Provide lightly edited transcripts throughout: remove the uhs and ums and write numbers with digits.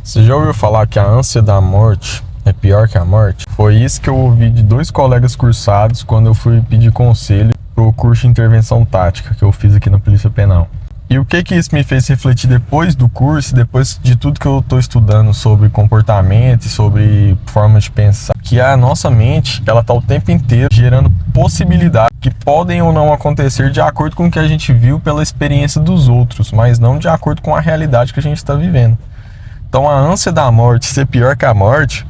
Você já ouviu falar que a ânsia da morte é pior que a morte? Foi isso que eu ouvi de 2 colegas cursados quando eu fui pedir conselho pro curso de intervenção tática que eu fiz aqui na Polícia Penal. E o que isso me fez refletir depois do curso, depois de tudo que eu estou estudando sobre comportamento e sobre forma de pensar, que a nossa mente, ela tá o tempo inteiro gerando possibilidades que podem ou não acontecer de acordo com o que a gente viu pela experiência dos outros, mas não de acordo com a realidade que a gente está vivendo. Então a ânsia da morte ser pior que a morte,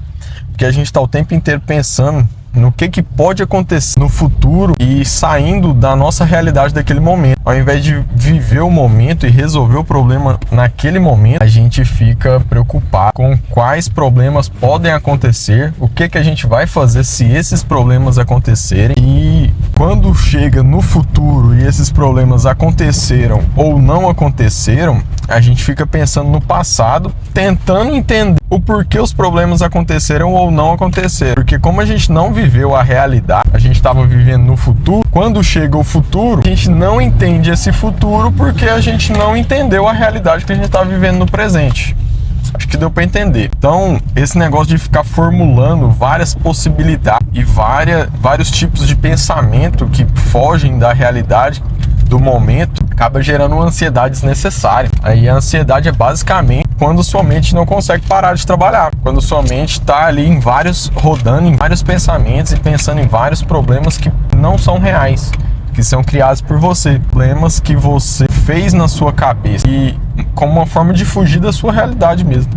porque a gente está o tempo inteiro pensando no que pode acontecer no futuro e saindo da nossa realidade daquele momento. Ao invés de viver o momento e resolver o problema naquele momento, a gente fica preocupado com quais problemas podem acontecer, o que a gente vai fazer se esses problemas acontecerem. E quando chega no futuro e esses problemas aconteceram ou não aconteceram, a gente fica pensando no passado, tentando entender o porquê os problemas aconteceram ou não aconteceram. Porque como a gente não viveu a realidade, a gente estava vivendo no futuro, quando chega o futuro, a gente não entende esse futuro porque a gente não entendeu a realidade que a gente está vivendo no presente. Acho que deu para entender. Então, esse negócio de ficar formulando várias possibilidades e vários tipos de pensamento que fogem da realidade do momento, acaba gerando uma ansiedade desnecessária. Aí a ansiedade é basicamente quando sua mente não consegue parar de trabalhar, quando sua mente está ali rodando em vários pensamentos e pensando em vários problemas que não são reais, que são criados por você, problemas que você fez na sua cabeça e como uma forma de fugir da sua realidade mesmo.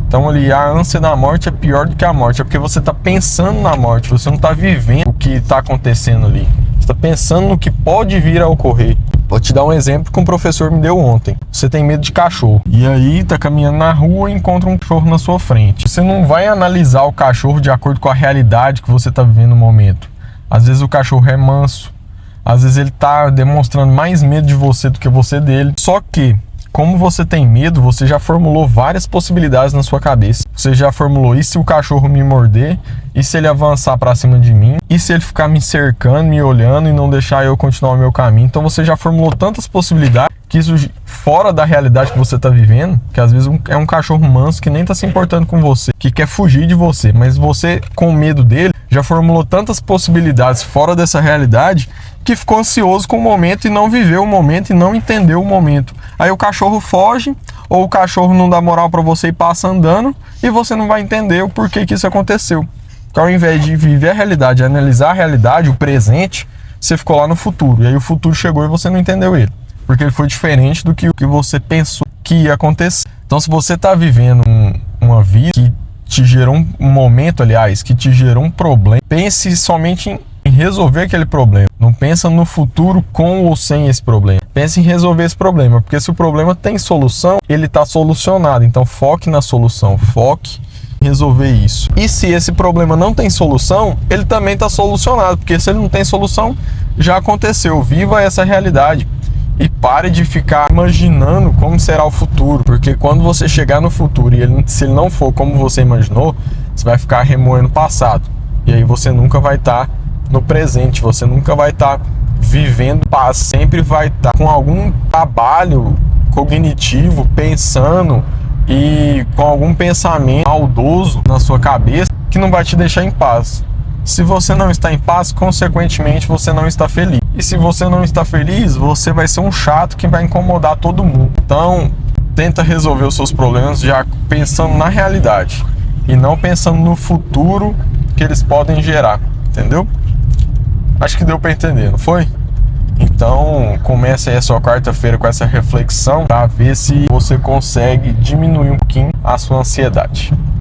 Então ali a ânsia da morte é pior do que a morte, é porque você está pensando na morte, você não está vivendo o que está acontecendo ali. Você está pensando no que pode vir a ocorrer. Vou te dar um exemplo que um professor me deu ontem. Você tem medo de cachorro. E aí tá caminhando na rua e encontra um cachorro na sua frente. Você não vai analisar o cachorro de acordo com a realidade que você tá vivendo no momento. Às vezes o cachorro é manso. Às vezes ele tá demonstrando mais medo de você do que você dele. Só que, como você tem medo, você já formulou várias possibilidades na sua cabeça. Você já formulou, e se o cachorro me morder? E se ele avançar para cima de mim? E se ele ficar me cercando, me olhando e não deixar eu continuar o meu caminho? Então você já formulou tantas possibilidades que isso fora da realidade que você está vivendo, que às vezes é um cachorro manso que nem está se importando com você, que quer fugir de você, mas você, com medo dele, já formulou tantas possibilidades fora dessa realidade que ficou ansioso com o momento e não viveu o momento e não entendeu o momento. Aí o cachorro foge, ou o cachorro não dá moral para você e passa andando, e você não vai entender o porquê que isso aconteceu. Então, ao invés de viver a realidade, analisar a realidade, o presente, você ficou lá no futuro. E aí o futuro chegou e você não entendeu ele, porque ele foi diferente do que você pensou que ia acontecer. Então, se você está vivendo uma vida que te gerou um momento, aliás, que te gerou um problema, pense somente em resolver aquele problema. Não pensa no futuro com ou sem esse problema. Pense em resolver esse problema, porque se o problema tem solução, ele está solucionado. Então foque na solução, foque em resolver isso. E se esse problema não tem solução, ele também está solucionado, porque se ele não tem solução, já aconteceu. Viva essa realidade e pare de ficar imaginando como será o futuro, porque quando você chegar no futuro e se ele não for como você imaginou, você vai ficar remoendo o passado. E aí você nunca vai estar no presente, você nunca vai estar vivendo paz, sempre vai estar com algum trabalho cognitivo, pensando e com algum pensamento maldoso na sua cabeça que não vai te deixar em paz. Se você não está em paz, consequentemente você não está feliz. E se você não está feliz, você vai ser um chato que vai incomodar todo mundo. Então, tenta resolver os seus problemas já pensando na realidade e não pensando no futuro que eles podem gerar, entendeu? Acho que deu para entender, não foi? Então, comece aí a sua quarta-feira com essa reflexão para ver se você consegue diminuir um pouquinho a sua ansiedade.